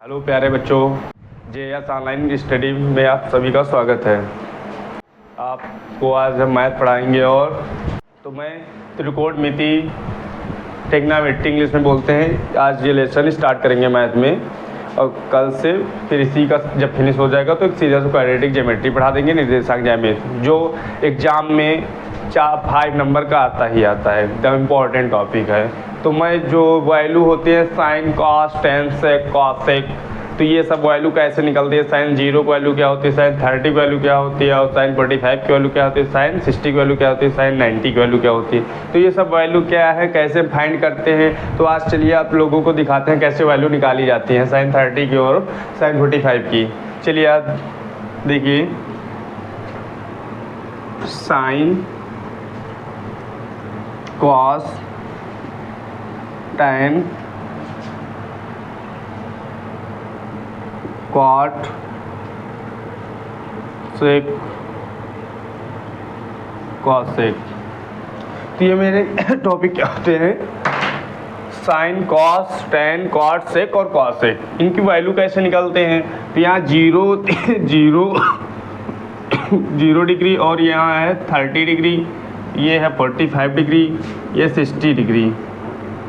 Hello प्यारे बच्चों, JS online study में आप सभी का स्वागत है। आपको आज हम मैथ पढ़ाएंगे और तो मैं त्रिकोणमिति ट्रिग्नोमेट्री इंग्लिश में बोलते हैं। आज ये लेसन स्टार्ट करेंगे मैथ में और कल से फिर इसी का जब फिनिश हो जाएगा तो एक सीधा सा क्वाड्रेटिक ज्योमेट्री पढ़ा देंगे, निर्देशांक ज्यामिति, जो एग्ज़ाम में 5 नंबर का आता ही आता है, एकदम इम्पॉर्टेंट टॉपिक है। तो मैं जो वैल्यू होती है sine cos tan sec cosec, तो ये सब वैल्यू कैसे निकलती है, साइन 0 की वैल्यू क्या होती है, साइन 30 की वैल्यू क्या होती है, और साइन 45 की वैल्यू क्या होती है, साइन 60 की वैल्यू क्या होती है, साइन 90 की वैल्यू क्या होती है। तो ये सब वैल्यू क्या है, कैसे फाइंड करते हैं, तो आज चलिए आप लोगों को दिखाते हैं कैसे वैल्यू निकाली जाती है साइन 30 की और साइन 45 की। चलिए आप देखिए, sine cos tan cot sec cosec, तो ये मेरे टॉपिक क्या होते हैं, sine cos tan cot sec और कॉसेक। इनकी वैल्यू कैसे निकलते हैं, तो यहाँ 0 डिग्री और यहाँ है 30 डिग्री, ये है 45 डिग्री, ये 60 डिग्री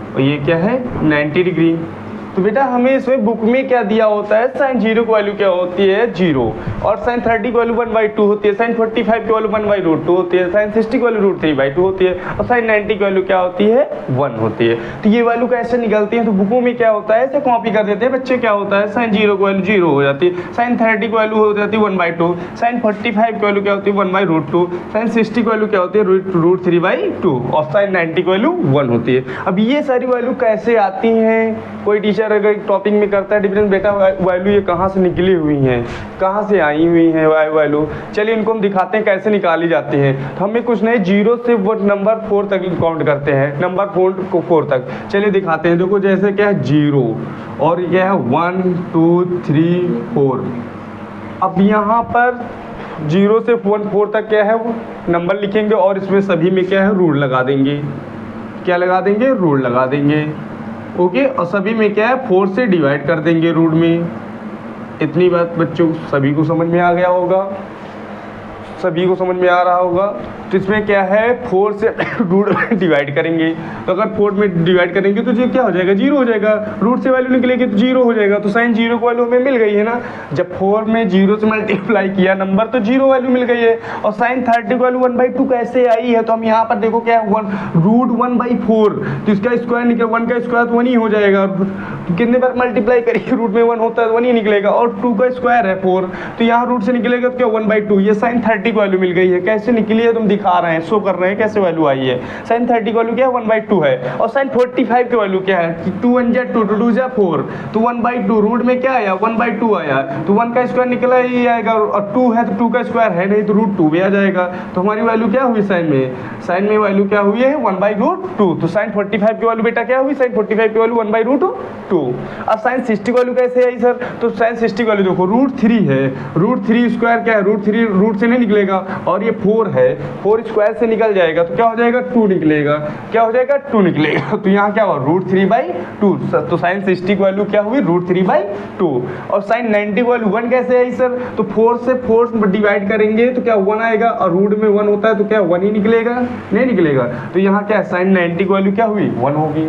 और ये क्या है 90 डिग्री। तो बेटा हमें इसमें बुक में क्या दिया होता है, साइन 0 की वैल्यू क्या होती है 0, और साइन 30 की वैल्यू 1/2 होती है, साइन 45 की वैल्यू 1/√2 होती है, साइन 60 की वैल्यू √3/2 होती है, और साइन 90 की वैल्यू क्या होती है 1 होती है। तो ये वैल्यू कैसे निकलती है, तो बुकों में क्या होता है, ऐसे कॉपी कर देते हैं बच्चे। क्या होता है, साइन 0 की वैल्यू 0 हो जाती है, साइन 30 की वैल्यू हो जाती है 1/2, साइन 45 की वैल्यू क्या होती है 1/√2, साइन 60 की वैल्यू क्या होती है √3/2, और साइन 90 की वैल्यू 1 होती है। अब ये सारी वैल्यू कैसे आती हैं, कोई टीचर अगर टॉपिक में करता है डिफरेंस, बेटा वैल्यू ये कहाँ से निकली हुई हैं, कहाँ से आई हुई हैं वैल्यू। चलिए इनको हम दिखाते हैं कैसे निकाली जाती हैं। तो हमें कुछ नहीं, 0 से वो नंबर 4 तक काउंट करते हैं, नंबर 4 तक। चलिए दिखाते हैं। देखो जैसे क्या है 0 और यह है 1 2 3 4। अब यहाँ पर 0 से 4 तक क्या है वो नंबर लिखेंगे और इसमें सभी में क्या है रूल लगा देंगे। क्या लगा देंगे, रूल लगा देंगे। ओके, और सभी में क्या है 4 से डिवाइड कर देंगे रूट में। इतनी बात बच्चों सभी को समझ में आ गया होगा, सभी को समझ में आ रहा होगा। तो इसमें क्या है 4 से रूट डिवाइड करेंगे, तो अगर 4 में डिवाइड करेंगे तो जो क्या हो जाएगा 0 हो जाएगा, रूट से वैल्यू निकलेगी तो 0 हो जाएगा। तो साइन 0 की वैल्यू हमें मिल गई है ना, जब 4 में 0 से मल्टीप्लाई किया नंबर तो 0 वैल्यू मिल गई है। और साइन 30 की वैल्यू 1/2 कैसे आई है, तो हम यहाँ पर देखो क्या है √1/4, तो इसका स्क्वायर निकल 1 का स्क्वायर तो 1 ही हो जाएगा। तो कितने बार मल्टीप्लाई करिए, रूट में 1 होता है 1 ही निकलेगा, और 2 का स्क्वायर है 4, तो यहाँ रूट से निकलेगा तो क्या 1/2। ये साइन 30 की वैल्यू मिल गई है। कैसे निकली है तुम दिखा रहे हैं, शो कर रहे हैं कैसे वैल्यू आई है। साइन 30 की वैल्यू क्या है 1/2 है, और साइन 45 की वैल्यू क्या है 2 1 जा 2 2 जा 4, तो 1/2 रूट में क्या आया 1/2 आया, तो 1 का स्क्वायर निकला ही आएगा, और 2 है तो 2 का स्क्वायर है नहीं तो √2 भी आ जाएगा। तो हमारी वैल्यू क्या हुई साइन में वैल्यू क्या हुई है 1/√2। तो साइन 45 की वैल्यू बेटा क्या हुई, साइन 45 की वैल्यू 1/√2। अब साइन 60 की वैल्यू कैसे आई सर, तो साइन 60 की वैल्यू देखो √3 है, √3 स्क्वायर क्या है √3 रूट से नहीं निकलेगा, और ये 4 है, 4 स्क्वायर से निकल जाएगा तो क्या हो जाएगा 2 निकलेगा, क्या हो जाएगा 2 निकलेगा। तो यहाँ क्या हुआ √3/2, तो साइन 60 की वैल्यू क्या हुई √3/2। और साइन 90 की वैल्यू 1 कैसे आई सर, तो 4 से 4 डिवाइड करेंगे तो क्या 1 आएगा, और रूट में 1 होता है तो क्या 1 ही निकलेगा, नहीं निकलेगा। तो यहाँ क्या साइन 90 की वैल्यू क्या हुई 1 होगी।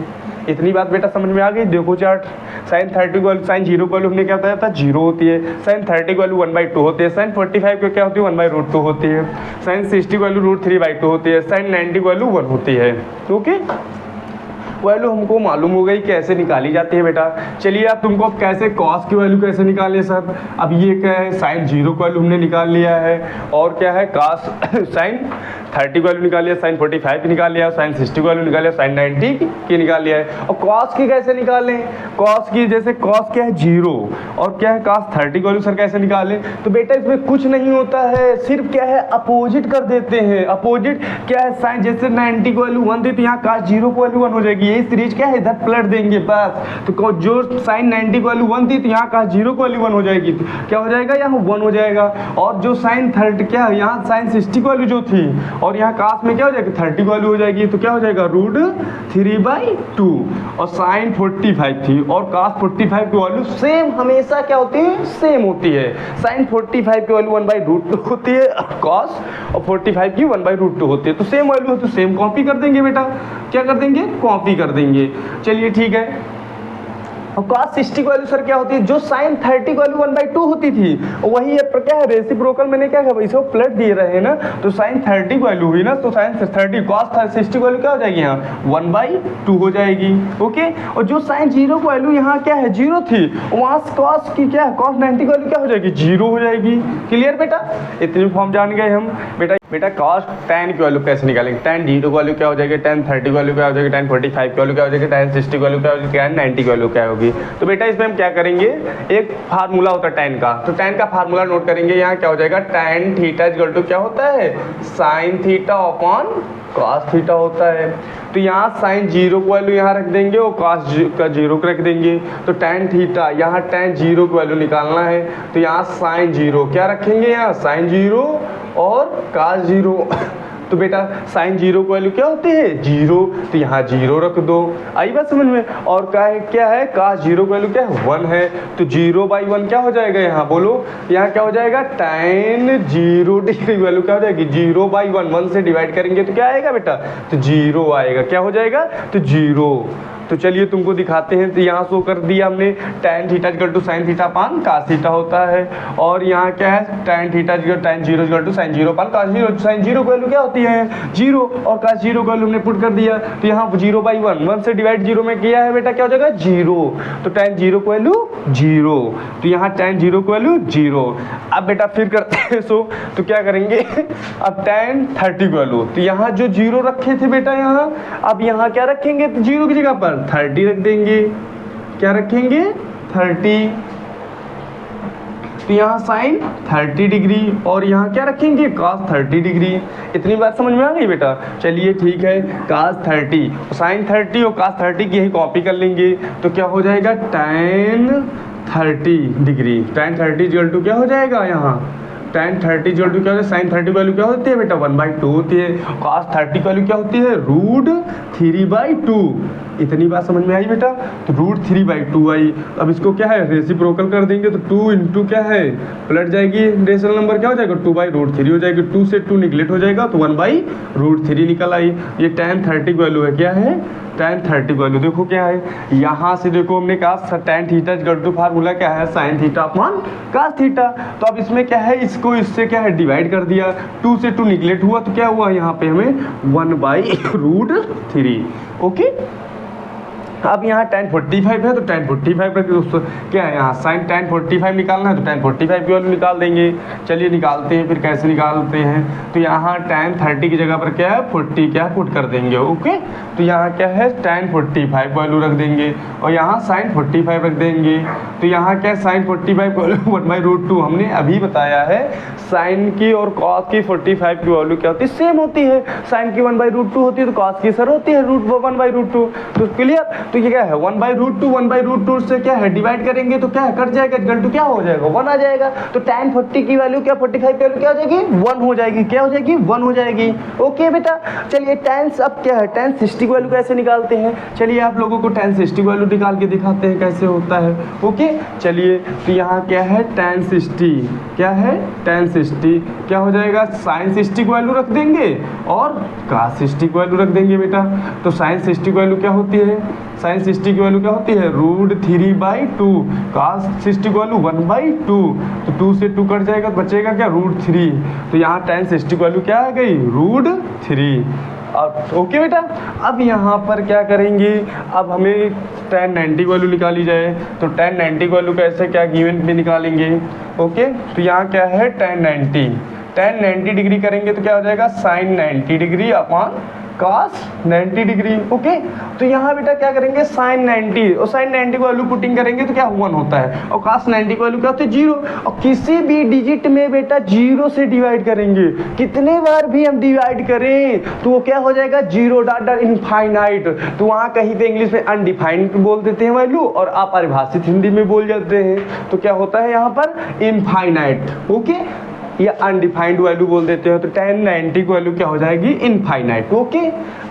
इतनी बात बेटा समझ में आ गई। देखो चार्ट, साइन 30 की वैल्यू साइन 0 की वैल्यू हमने क्या बताया था 0 होती है, साइन 30 की वैल्यू 1/2 होती है, साइन 45 की क्या होती है 1/√2 होती है, साइन 60 की वैल्यू √3/2 होती है, साइन 90 की वैल्यू 1 होती है। ओके, वैल्यू हमको मालूम हो गई कैसे निकाली जाती है बेटा। चलिए अब तुमको अब कैसे कॉस की वैल्यू कैसे निकालें सर। अब ये क्या है साइन 0 की वैल्यू हमने निकाल लिया है, और क्या है कॉस साइन 30 की वैल्यू निकाल लिया, साइन 45 की निकाल लिया, साइन 60 की वैल्यू निकाल लिया, साइन 90 की निकाल लिया है। और कॉस की कैसे निकालें, कॉस की जैसे कॉस क्या है 0 और क्या है कॉस 30 की वैल्यू सर कैसे निकालें, तो बेटा इसमें कुछ नहीं होता है, सिर्फ क्या है अपोजिट कर देते हैं। अपोजिट क्या है, साइन जैसे 90 की वैल्यू 1 थी तो यहाँ कॉस 0 की वैल्यू 1 हो जाएगी, ये सीरीज क्या है, इधर पलट देंगे बस। तो जो साइन 90 की वैल्यू 1 थी तो यहाँ cos 0 की वैल्यू 1 हो जाएगी, तो क्या हो जाएगा, यहाँ 1 हो जाएगा। और जो साइन 30 क्या है, यहाँ साइन 60 की वैल्यू जो थी और यहाँ cos में क्या हो जाएगा 30 की वैल्यू हो जाएगी, तो क्या हो जाएगा √3/2। और साइन 45 थी और cos 45 की वैल्यू सेम हमेशा क्या होती है, सेम होती है। साइन 45 की वैल्यू 1/√2 होती है, cos और 45 की 1/√2 होती है। तो सेम वैल्यू है तो सेम कॉपी कर देंगे बेटा, क्या कर देंगे, कॉपी कर देंगे। चलिए ठीक है। और cos 60 की वैल्यू सर क्या होती है, जो साइन 30 की वैल्यू 1/2 होती थी वही है, पर क्या है रेसिप्रोकल मैंने क्या किया, इसे प्लट दिए रहे हैं ना, तो साइन 30 की वैल्यू हुई ना, तो साइन 30 cos 60 की वैल्यू क्या हो जाएगी, यहाँ 1/2 हो जाएगी। ओके। और जो साइन 0 की वैल्यू यहाँ क्या है 0 थी, वहाँ cos की क्या है, cos 90 की वैल्यू क्या हो जाएगी, 0 हो जाएगी। क्लियर बेटा, इतनी फॉर्म जान गए हम। बेटा cos tan की वैल्यू कैसे निकालेंगे, tan 0 की वैल्यू क्या हो जाएगी, tan 30 की वैल्यू क्या हो जाएगी, tan 45 की वैल्यू क्या हो जाएगी, tan 60 की वैल्यू क्या हो जाएगी, tan 90 की वैल्यू क्या होगी। तो बेटा इसमें हम क्या करेंगे, एक फार्मूला होता है tan का, तो tan का फार्मूला नोट करेंगे। यहाँ क्या हो जाएगा, tan थीटा इक्वल टू क्या होता है, sin theta upon cos theta होता है। तो यहाँ sin 0 की वैल्यू यहाँ रख देंगे और cos का 0 रख देंगे। तो tan थीटा, यहाँ tan 0 की वैल्यू निकालना है, तो यहाँ sin 0 क्या रखेंगे, यहाँ sin 0 और cos 0। तो बेटा साइन 0 की वैल्यू क्या होती है, 0, तो यहाँ 0 रख दो। आई बात समझ में। और क्या है cos 0 की वैल्यू क्या है, 1 है, तो 0/1 क्या हो जाएगा, यहाँ बोलो, यहाँ क्या हो जाएगा, tan 0 डिग्री की वैल्यू क्या हो जाएगी, 0/1, 1 से डिवाइड करेंगे तो क्या आएगा बेटा, तो 0 आएगा। क्या हो जाएगा, तो 0। तो चलिए तुमको दिखाते हैं। तो यहाँ शो कर दिया हमने, tan theta equal to sine theta upon cos theta होता है। और यहाँ क्या है, tan theta tan 0 equal to sine 0 upon cos 0। Sine 0 की वैल्यू क्या होती है, 0, और cos 0 की वैल्यू हमने पुट कर दिया, तो यहाँ 0/1, 1 से डिवाइड 0 में किया है बेटा, क्या हो जाएगा 0। तो tan 0 की वैल्यू 0, तो यहाँ tan 0 की वैल्यू 0। अब बेटा फिर करते हैं सो, तो क्या करेंगे, अब tan 30 की वैल्यू, तो यहाँ जो 0 रखे थे बेटा, यहाँ अब यहाँ क्या रखेंगे, तो 0 की जगह पर 30 रख देंगे। क्या रखेंगे, 30। तो यहाँ साइन 30 डिग्री और यहाँ क्या रखेंगे, cos 30 डिग्री। इतनी बात समझ में आ गई बेटा। चलिए ठीक है, cos 30, साइन 30 और cos 30 की यही कॉपी कर लेंगे, तो क्या हो जाएगा, tan 30 degree. tan 30 equal to क्या हो जाएगा, यहाँ tan 30 इक्वल टू क्या होता है, साइन 30 वैल्यू क्या होती है बेटा, 1/2 होती है। cos 30 वैल्यू क्या होती है, √3/2। इतनी बात समझ में आई बेटा। तो √3/2 आई। अब इसको क्या है, रेसिप्रोकल कर देंगे, तो 2 इंटू क्या है, पलट जाएगी, रेशनल नंबर क्या हो जाएगा, 2/√3 हो जाएगी। 2 से 2 निगलेक्ट हो जाएगा, तो 1/√3 निकल आई। ये tan 30 की वैल्यू है, क्या है, tan 30 की वैल्यू देखो क्या है, यहाँ से देखो हमने कहा tan theta equal to formula क्या है, sin theta upon cos theta. तो अब इसमें क्या है, इसको इससे क्या है डिवाइड कर दिया, 2 से 2 निगलेक्ट हुआ, तो क्या हुआ, यहाँ पे हमें 1/√3। ओके। अब यहाँ tan 45 है, तो tan 45 रख दोस्तों, क्या है यहाँ साइन tan 45 निकालना है, तो tan 45 की वैल्यू निकाल देंगे। चलिए निकालते हैं, फिर कैसे निकालते हैं। तो यहाँ tan 30 की जगह पर क्या है, 40 क्या पुट कर देंगे। ओके। तो यहाँ क्या है, tan 45 वैल्यू रख देंगे और यहाँ साइन 45 रख देंगे। तो यहाँ क्या है, साइन 45 वैल्यू 1/√2 हमने अभी बताया है। साइन की और cos की 45 की वैल्यू क्या होती है, सेम होती है। साइन की 1/√2 होती है, तो cos की सर होती है √1/√2। तो क्लियर। तो ये क्या है, 1/√2, 1/√2 से क्या है डिवाइड करेंगे, तो क्या है कट जाएगा, इक्वल टू क्या हो जाएगा, 1 आ जाएगा। तो tan 40 की वैल्यू क्या, 45 की वैल्यू क्या हो जाएगी, 1 हो जाएगी। क्या हो जाएगी, 1 हो जाएगी। ओके बेटा। चलिए tan अब क्या है, tan 60 की वैल्यू कैसे निकालते हैं। चलिए आप लोगों को tan 60 की वैल्यू निकाल के दिखाते हैं कैसे होता है। ओके। चलिए तो यहाँ क्या है, tan 60 क्या है, tan 60 क्या हो जाएगा, sin 60 की वैल्यू रख देंगे और cos 60 की वैल्यू रख देंगे बेटा। तो sin 60 की वैल्यू क्या होती है, sin 60 की वैल्यू क्या होती है, √3/2। cos 60 की वैल्यू 1/2, तो 2 से 2 कट जाएगा, तो बचेगा क्या, √3। तो यहाँ tan 60 की वैल्यू क्या आ गई, √3। अब ओके बेटा। अब यहाँ पर क्या करेंगे, अब हमें tan 90 की वैल्यू निकाली जाए। तो tan 90 की वैल्यू कैसे, क्या गिवन में निकालेंगे। ओके। तो यहाँ क्या है, tan 90 डिग्री करेंगे तो क्या हो जाएगा, sin 90 degree upon cos 90 degree. Okay, तो यहाँ बेटा क्या करेंगे sin 90, और sin 90 को वैल्यू पुटिंग करेंगे तो क्या 1 होता है, और cos 90 को वैल्यू क्या होती है 0, और किसी भी डिजिट में बेटा 0 से डिवाइड करेंगे, कितने बार भी हम डिवाइड करें तो वो क्या हो जाएगा 0 डॉट डॉट इनफाइनाइट। तो वहाँ कहीं पे इंग्लिश में अनडिफाइंड बोल देते हैं वैल्यू, और अपरिभाषित हिंदी में बोल जाते हैं, तो क्या होता है यहाँ पर इनफाइनाइट। ओके, या अनडिफाइंड वैल्यू बोल देते हो, तो tan 90 की वैल्यू क्या हो जाएगी इनफाइनाइट। ओके,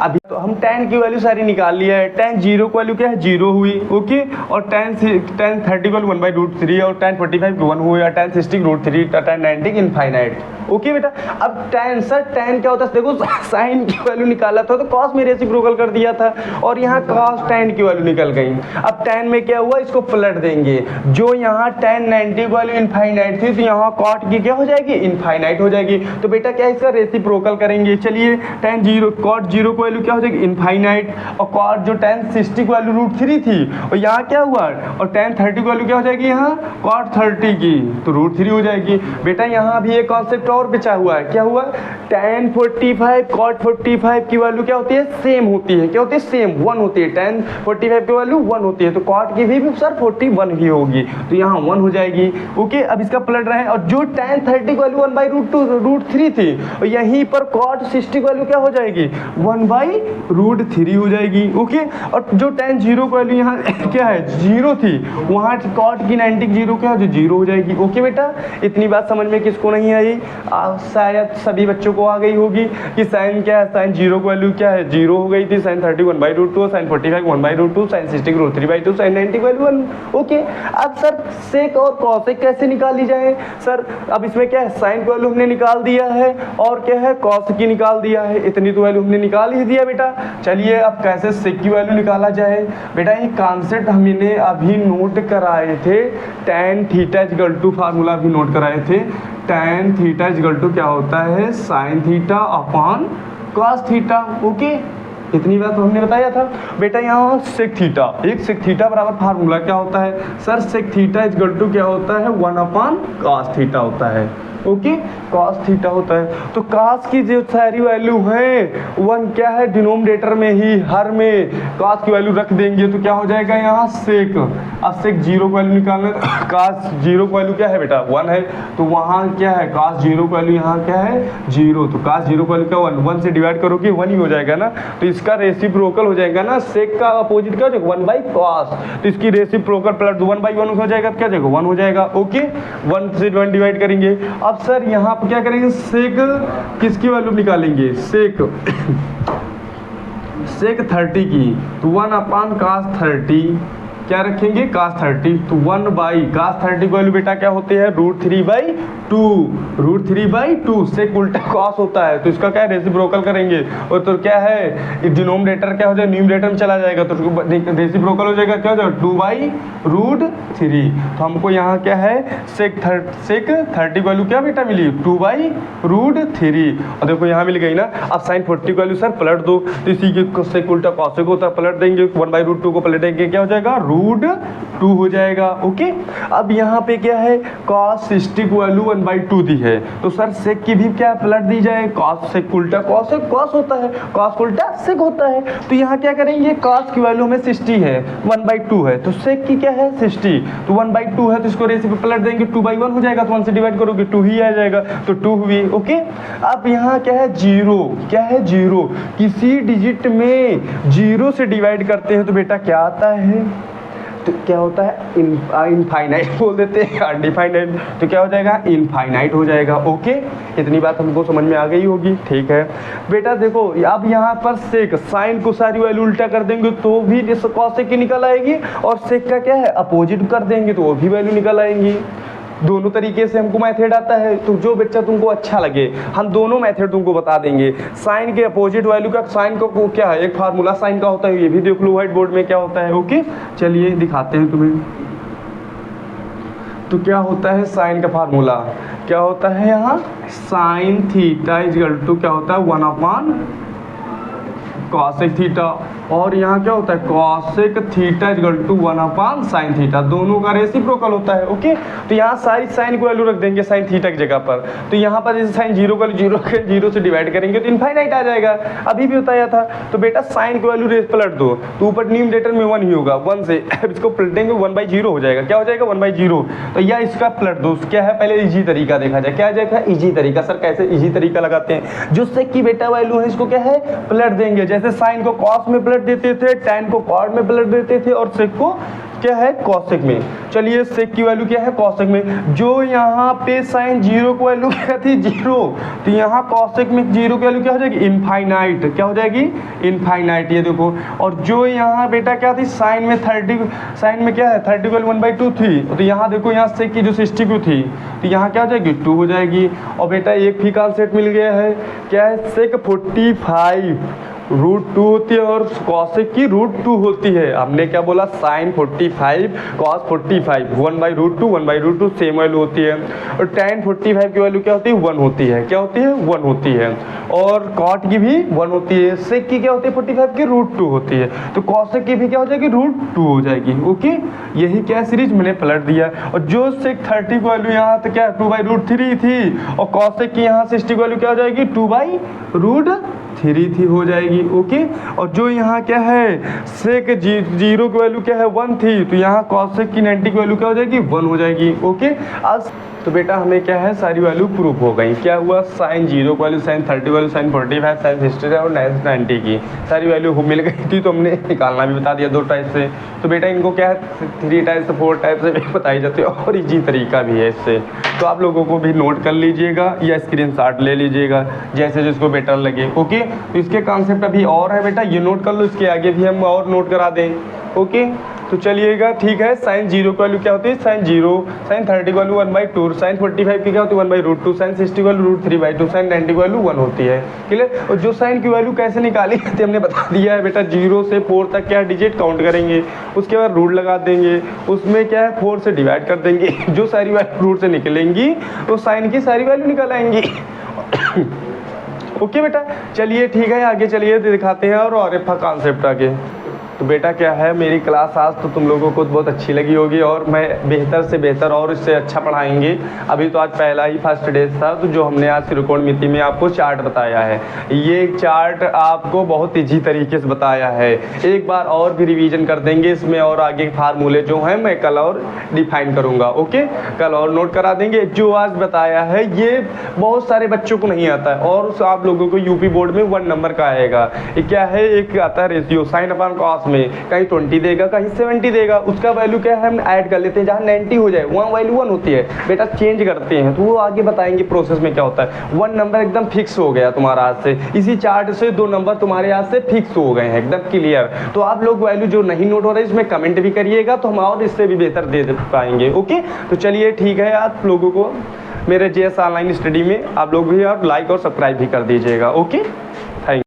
अभी तो हम tan की वैल्यू सारी निकाल लिया है। tan 0 की वैल्यू क्या है 0 हुई। ओके, और tan 30 की वैल्यू 1/√3, और tan 45 की 1 हुई, और tan 60 √3, tan 90 इनफाइनाइट। ओके बेटा, अब tan सर tan क्या होता है, देखो sin की वैल्यू निकाला था तो cos में रेसिप्रोकल कर दिया था, और यहाँ cos tan की वैल्यू निकल गई। अब tan में क्या हुआ, इसको पलट देंगे, जो यहाँ tan 90 की वैल्यू इनफाइनाइट थी तो यहाँ cot की क्या हो जाएगी इनफाइनाइट हो जाएगी। तो बेटा क्या इसका रेसिप्रोकल करेंगे, चलिए tan 0 cot 0 की वैल्यू क्या हो जाएगी इनफाइनाइट, और cot जो tan 60 की वैल्यू √3 थी, और यहाँ क्या हुआ, और tan 30 की वैल्यू क्या हो जाएगी यहाँ cot 30 की, तो √3 हो जाएगी। बेटा यहाँ भी एक कॉन्सेप्ट और बचा हुआ है, क्या हुआ tan 45 cot 45 की वैल्यू क्या होती है सेम होती है, क्या होती है सेम 1 होती है, tan 45 की वैल्यू 1 होती है, तो cot की भी सर 41 ही होगी, तो यहाँ 1 हो जाएगी। ओके, अब इसका पलट रहे हैं, और जो tan 30 की वैल्यू 1/√3 थी, और यहीं पर cot 60 की वैल्यू क्या हो जाएगी 1/√3 हो जाएगी। ओके, और जो tan 0 की वैल्यू यहाँ क्या है 0 थी, वहाँ cot की 90 0 क्या हो 0 हो जाएगी। ओके बेटा, इतनी बात समझ में किसको नहीं आई, शायद सभी बच्चों को आ गई होगी कि साइन क्या है, साइन 0 की वैल्यू क्या है 0 हो गई थी, साइन 30 1/√2, साइन 45 1/√2, साइन 60 √3/2, साइन 90 की वैल्यू 1। ओके, अब सर सेक और कॉसेक कैसे निकाली जाए, सर अब इसमें क्या है साइन की वैल्यू हमने निकाल दिया है, और क्या है कॉस की निकाल दिया है, इतनी तो वैल्यू हमने निकाल ही दिया बेटा। चलिए अब कैसे सेक की वैल्यू निकाला जाए, बेटा ये कॉन्सेप्ट हमने अभी नोट कराए थे, tan θ फार्मूला भी नोट कराए थे, tan θ क्या होता है sin θ अपॉन cos θ। ओके, इतनी बात तो हमने बताया था बेटा। यहाँ sec थीटा, एक sec थीटा बराबर फार्मूला क्या होता है सर, sec थीटा क्या होता है 1/cos थीटा होता है। ओके, cos थीटा होता है, तो cos की जो सारी वैल्यू है 1 क्या है डिनोमिनेटर में ही हर में cos की वैल्यू रख देंगे, तो क्या हो जाएगा यहाँ sec। अब sec 0 की वैल्यू निकालना, cos 0 की वैल्यू क्या है बेटा 1 है, तो वहाँ क्या है cos 0 की वैल्यू यहाँ क्या है 0, तो cos 0 की वैल्यू क्या 1 से डिवाइड करोगे 1 ही हो जाएगा ना, तो इसका रेसिप्रोकल हो जाएगा ना, sec का अपोजिट क्या हो जाएगा 1/cos, तो इसकी रेसिप्रोकल प्लस 1/1 हो जाएगा, क्या जाएगा 1 हो जाएगा। ओके, 1 से 1 डिवाइड करेंगे। अब सर यहाँ पर क्या करेंगे सेक किसकी वैल्यू निकालेंगे, सेक 30 की, तो 1/cos 30 क्या रखेंगे cos 30, तो 1/cos 30 वैल्यू बेटा क्या होते हैं √3/2 से उल्टा cos होता है, तो इसका क्या रेसिप्रोकल करेंगे, और तो क्या है डिनोमिनेटर क्या हो जाएगा न्यूमरेटर में चला जाएगा, तो रेसिप्रोकल हो जाएगा क्या हो जाएगा 2/√3। तो हमको यहाँ क्या है sec 30 वैल्यू क्या बेटा मिली 2/√3, और देखो यहाँ मिल गई ना। अब sin 40 वैल्यू सर पलट दो, तो इसी के सेक उल्टा cos होता है, पलट देंगे 1/√2 को पलटेंगे क्या हो जाएगा √2 हो जाएगा। ओके, अब यहाँ पे क्या है cos 60 की वैल्यू 1/2 दी है, तो सर सेक की भी क्या पलट दी जाए, cos सेक उल्टा cos होता है, cos उल्टा सेक होता है, तो यहाँ क्या करेंगे cos की वैल्यू में 60 है 1/2 है, तो सेक की क्या है 60, तो 1/2 है, तो इसको रेसिपी पलट देंगे 2/1 हो जाएगा, तो 1 से डिवाइड करोगे 2 ही आ जाएगा, तो 2 हुई। ओके, अब यहाँ क्या है 0, क्या है 0, किसी डिजिट में 0 से डिवाइड करते हैं तो बेटा क्या आता है, तो क्या होता है इनफाइनाइट बोल देते हैं, अनडिफाइनाइट, तो क्या हो जाएगा इनफाइनाइट हो जाएगा। ओके, इतनी बात हमको समझ में आ गई होगी। ठीक है बेटा, देखो अब यहाँ पर सेक साइन को सारी वैल्यू उल्टा कर देंगे तो भी कॉसेक की निकल आएगी, और सेक का क्या है अपोजिट कर देंगे तो वो भी वैल्यू निकल आएंगी। दोनों तरीके से हमको मेथड आता है, तो जो बच्चा तुमको अच्छा लगे हम दोनों मेथड तुमको बता देंगे। साइन के अपोजिट वैल्यू का, साइन को क्या है एक फार्मूला साइन का होता है, ये भी देख लो व्हाइट बोर्ड में क्या होता है। ओके, चलिए दिखाते हैं तुम्हें। तो क्या होता है साइन का फार्मूला, क्या होता है यहाँ sine theta is equal to क्या होता है 1/cosec थीटा। और यहाँ क्या होता है cosec theta equal to 1 sine theta, दोनों का रेसिप्रोकल होता है। ओके, तो यहाँ सारी साइन को वैल्यू रख देंगे साइन थीटा की जगह पर। तो यहाँ पर जैसे साइन जीरो का जीरो से डिवाइड करेंगे तो इनफाइनाइट आ जाएगा, अभी भी बताया था। तो बेटा साइन की वैल्यू पलट दो तो ऊपर न्यूमरेटर में 1 ही होगा, 1 से इसको पलटेंगे 1/0 हो जाएगा। क्या हो जाएगा 1/0। तो यह इसका पलट दो, क्या है पहले इजी तरीका देखा जाए। क्या जाएगा इजी तरीका। सर कैसे इजी तरीका लगाते हैं, जो सेक की बेटा वैल्यू है इसको क्या है पलट देंगे। जैसे साइन को कॉस में पलट देते थे, टैन को कॉट में पलट देते थे और सेक को क्या है कॉसेक में। चलिए सेक की वैल्यू क्या है कॉसेक में। जो यहाँ पे साइन जीरो की वैल्यू क्या थी 0, तो यहाँ कॉसेक में जीरो की वैल्यू क्या हो जाएगी इनफाइनाइट। क्या हो जाएगी इनफाइनाइट, ये देखो। और जो यहाँ बेटा क्या थी साइन में 30, साइन में क्या है 30 वैल्यू 1/2 थी, तो यहाँ देखो यहाँ सेक की जो 62 थी तो यहाँ क्या हो जाएगी 2 हो जाएगी। और बेटा एक फी कॉन्सेप्ट मिल गया है, क्या है सेक 45 √2 होती है और कॉसेक की √2 होती है। हमने क्या बोला साइन 45 कॉस 45 1/√2 1/√2 सेम वैल्यू होती है। और tan 45 की वैल्यू क्या होती है 1 होती है। क्या होती है 1 होती है। और कॉट की भी 1 होती है। सेक की क्या होती है 45 की √2 होती है। तो कॉसेक की भी क्या हो जाएगी √2 हो जाएगी। ओके, यही क्या सीरीज मैंने पलट दिया। और जो सेक 30 की वैल्यू यहाँ तो क्या 2/√3 थी और कॉसेक की यहाँ 60 की वैल्यू क्या हो जाएगी 2/√3 थी हो जाएगी। ओके, और जो यहाँ क्या है सेक जीरो की वैल्यू क्या है 1 थी, तो यहाँ कॉसेक की 90 की वैल्यू क्या हो जाएगी 1 हो जाएगी। ओके, आज तो बेटा हमें क्या है सारी वैल्यू प्रूफ हो गई। क्या हुआ साइन जीरो की value sine 30 value sine 45 sine 60 और 90 की सारी वैल्यू मिल गई थी, तो हमने निकालना भी बता दिया 2 टाइप से। तो बेटा इनको क्या है 3 टाइप से 4 टाइप से बताई जाती है और इजी तरीका भी है इससे। तो आप लोगों को भी नोट कर लीजिएगा या स्क्रीनशॉट ले लीजिएगा जैसे जिसको बेटर लगे। ओके, तो इसके कॉन्सेप्ट अभी और है बेटा, ये नोट कर लो, इसके आगे भी हम और नोट करा दें। ओके, तो चलिएगा ठीक है। साइन जीरो की वैल्यू क्या होती है साइन 0, साइन 30 की वैल्यू 1/2, साइन 45 की क्या होती है 1/√2, साइन 60 की वैल्यू √3/2, साइन 90 की वैल्यू 1 होती है। क्लियर। और जो साइन की वैल्यू कैसे निकाली थी हमने बता दिया है बेटा, 0 से 4 तक क्या डिजिट काउंट करेंगे, उसके बाद रूट लगा देंगे, उसमें क्या है 4 से डिवाइड कर देंगे, जो सारी वैल्यू रूट से निकलेंगी तो साइन की सारी वैल्यू निकल आएंगी। ओके बेटा, चलिए ठीक है आगे चलिए दिखाते हैं और एफ कॉन्सेप्ट आगे। तो बेटा क्या है मेरी क्लास आज तो तुम लोगों को बहुत अच्छी लगी होगी और मैं बेहतर से बेहतर और इससे अच्छा पढ़ाएंगे। अभी तो आज पहला ही फर्स्ट डे था, तो जो हमने आज त्रिकोण मिति में आपको चार्ट बताया है, ये चार्ट आपको बहुत ईजी तरीके से बताया है। एक बार और भी रिवीजन कर देंगे इसमें और आगे फार्मूले जो हैं मैं कल और डिफाइन करूँगा। ओके, कल और नोट करा देंगे। जो आज बताया है ये बहुत सारे बच्चों को नहीं आता है और आप लोगों को यूपी बोर्ड में 1 नंबर का आएगा। ये क्या है एक आता है रेशियो साइन अपॉन कॉस में, कहीं 20 देगा कहीं 70 देगा, उसका वैल्यू क्या है हम ऐड कर लेते हैं, जहाँ 90 हो जाए वहाँ वैल्यू 1 होती है बेटा, चेंज करते हैं तो वो आगे बताएंगे प्रोसेस में क्या होता है। 1 नंबर एकदम फिक्स हो गया तुम्हारा आज से, इसी चार्ट से 2 नंबर तुम्हारे आज से फिक्स हो गए हैं एकदम क्लियर। तो आप लोग वैल्यू जो नहीं नोट हो रहा है इसमें कमेंट भी करिएगा तो हम और इससे भी बेहतर दे पाएंगे। ओके, तो चलिए ठीक है, आप लोगों को मेरे JS ऑनलाइन स्टडी में आप लोग भी और लाइक और सब्सक्राइब भी कर दीजिएगा। Okay, thank you.